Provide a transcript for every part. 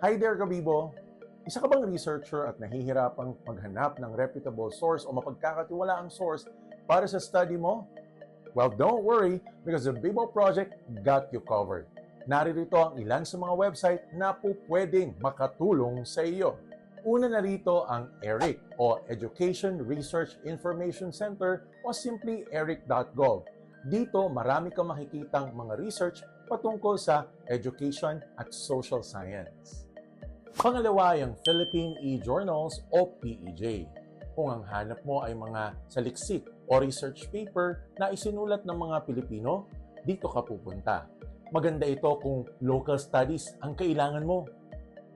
Hi there, Kabibo! Isa ka bang researcher at nahihirapang maghanap ng reputable source o mapagkakatiwalaang source para sa study mo? Well, don't worry because the Bibo Project got you covered. Naririto ang ilan sa mga website na pwedeng makatulong sa iyo. Una na rito ang ERIC o Education Research Information Center o simply eric.gov. Dito marami kang makikitang mga research patungkol sa education at social science. Pangalawa ay ang Philippine e-Journals o PEJ. Kung ang hanap mo ay mga saliksik o research paper na isinulat ng mga Pilipino, dito ka pupunta. Maganda ito kung local studies ang kailangan mo.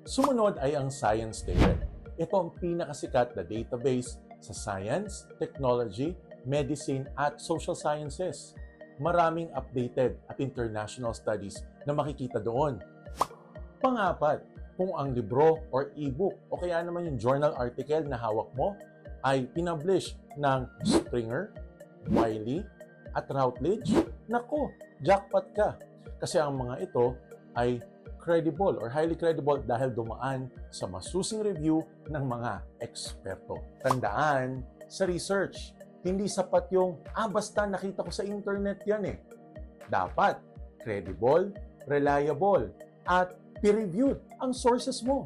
Sumunod ay ang Science Direct. Ito ang pinakasikat na database sa science, technology, medicine at social sciences. Maraming updated at international studies na makikita doon. Pangapat, kung ang libro or e-book o kaya naman yung journal article na hawak mo ay pinublish ng Springer, Wiley, at Routledge, naku, jackpot ka. Kasi ang mga ito ay credible or highly credible dahil dumaan sa masusing review ng mga eksperto. Tandaan, sa research, hindi sapat yung, basta nakita ko sa internet yan eh. Dapat credible, reliable, at peer-reviewed ang sources mo.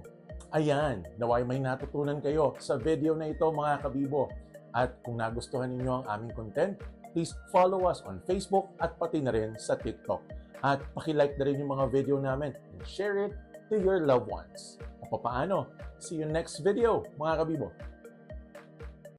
Ayan, naway may natutunan kayo sa video na ito mga Kabibo. At kung nagustuhan ninyo ang aming content, please follow us on Facebook at pati na rin sa TikTok. At pakilike na rin yung mga video namin and share it to your loved ones. O paano? See you next video mga Kabibo.